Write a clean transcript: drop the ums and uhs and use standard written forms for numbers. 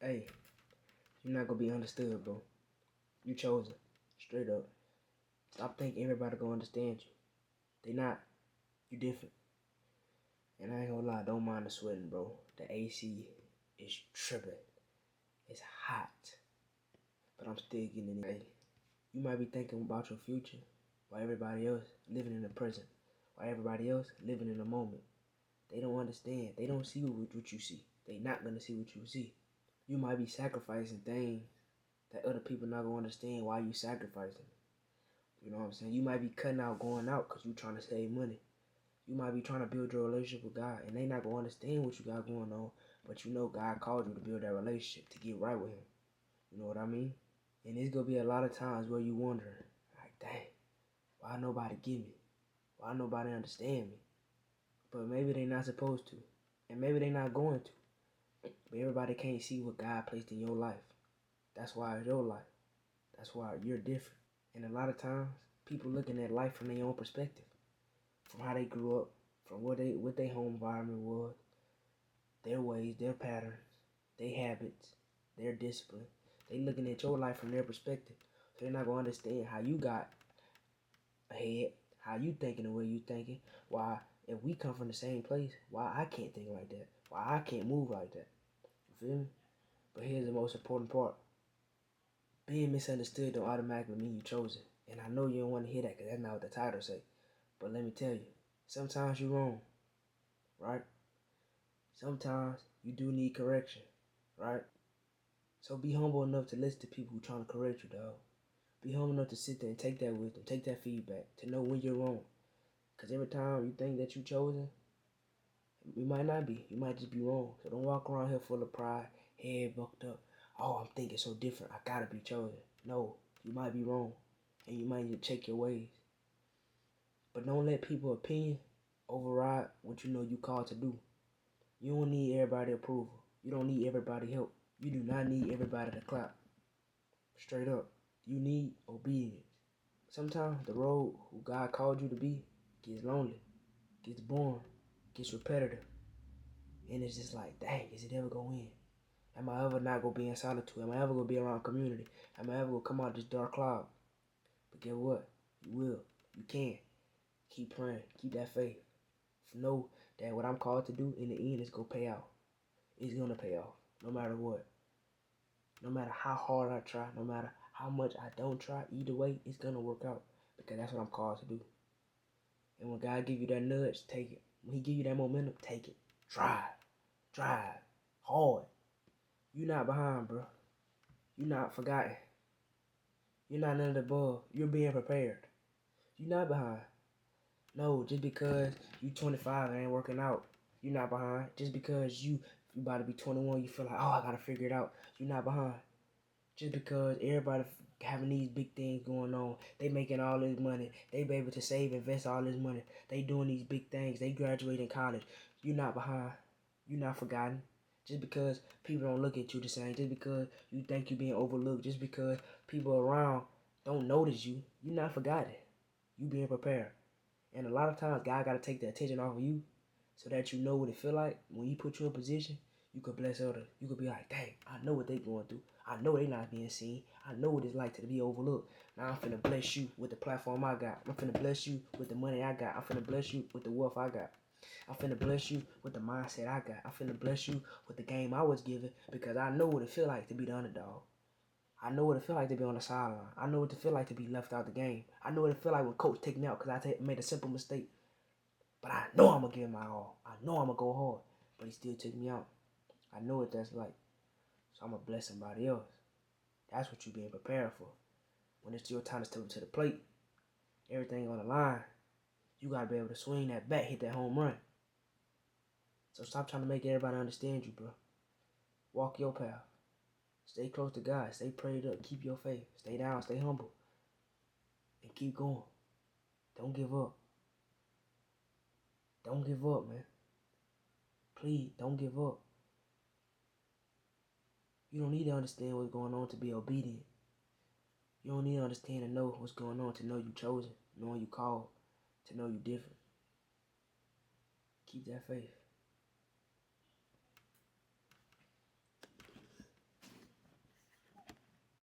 Hey, you're not gonna be understood, bro. You chosen. Straight up. Stop thinking everybody gonna understand you. They not. You different. And I ain't gonna lie, don't mind the sweating, bro. The AC is tripping. It's hot. But I'm still getting in it. Hey, you might be thinking about your future while everybody else living in the present. While everybody else living in the moment. They don't understand. They don't see what you see. They not gonna see what you see. You might be sacrificing things that other people not gonna understand why you sacrificing. You know what I'm saying? You might be cutting out going out because you trying to save money. You might be trying to build your relationship with God, and they not gonna understand what you got going on. But you know God called you to build that relationship to get right with Him. You know what I mean? And there's gonna be a lot of times where you wondering, like, dang, why nobody get me? Why nobody understand me? But maybe they not supposed to, and maybe they not going to. But everybody can't see what God placed in your life. That's why it's your life. That's why you're different. And a lot of times, people looking at life from their own perspective, from how they grew up, from what their home environment was, their ways, their patterns, their habits, their discipline. They looking at your life from their perspective, so they're not gonna understand how you got ahead, how you thinking the way you thinking. Why, if we come from the same place, why I can't think like that? Why I can't move like that? You feel me? But here's the most important part. Being misunderstood don't automatically mean you chosen. And I know you don't want to hear that because that's not what the title say. But let me tell you, sometimes you're wrong, right? Sometimes you do need correction, right? So be humble enough to listen to people who trying to correct you, dog. Be humble enough to sit there and take that wisdom, take that feedback, to know when you're wrong. Because every time you think that you chosen, you might not be. You might just be wrong. So don't walk around here full of pride, head bucked up. Oh, I'm thinking so different. I gotta be chosen. No, you might be wrong. And you might need to check your ways. But don't let people's opinion override what you know you called to do. You don't need everybody's approval. You don't need everybody's help. You do not need everybody to clap. Straight up. You need obedience. Sometimes the road who God called you to be gets lonely, gets boring, gets repetitive. And it's just like, dang, is it ever gonna end? Am I ever not gonna be in solitude? Am I ever gonna be around community? Am I ever gonna come out this dark cloud? But guess what? You will. You can. Keep praying. Keep that faith. Know that what I'm called to do in the end is gonna pay out. It's gonna pay off. No matter what. No matter how hard I try, no matter how much I don't try, either way, it's gonna work out. Because that's what I'm called to do. And when God give you that nudge, take it. When He give you that momentum, take it. Drive. Drive. Hard. You're not behind, bro. You're not forgotten. You're not none of the above. You're being prepared. You're not behind. No, just because you 25 and ain't working out, you're not behind. Just because you about to be 21, you feel like, oh, I gotta figure it out. You're not behind. Just because everybody having these big things going on, they making all this money, they be able to save, invest all this money, they doing these big things, they graduating college, you're not behind. You're not forgotten. Just because people don't look at you the same, just because you think you're being overlooked, just because people around don't notice you, you're not forgotten. You being prepared. And a lot of times, God got to take the attention off of you so that you know what it feel like. When He put you in position, you could bless others. You could be like, dang, I know what they going through. I know they not being seen. I know what it's like to be overlooked. Now I'm finna bless you with the platform I got. I'm finna bless you with the money I got. I'm finna bless you with the wealth I got. I'm finna bless you with the mindset I got. I'm finna bless you with the game I was given because I know what it feel like to be the underdog. I know what it feel like to be on the sideline. I know what it feel like to be left out the game. I know what it feel like when coach take me out because I made a simple mistake. But I know I'm going to give my all. I know I'm going to go hard. But he still took me out. I know what that's like. So I'm going to bless somebody else. That's what you're being prepared for. When it's your time to step up to the plate, everything on the line, you got to be able to swing that bat, hit that home run. So stop trying to make everybody understand you, bro. Walk your path. Stay close to God. Stay prayed up. Keep your faith. Stay down. Stay humble. And keep going. Don't give up. Don't give up, man. Please, don't give up. You don't need to understand what's going on to be obedient. You don't need to understand and know what's going on to know you chosen, knowing you called, to know you different. Keep that faith.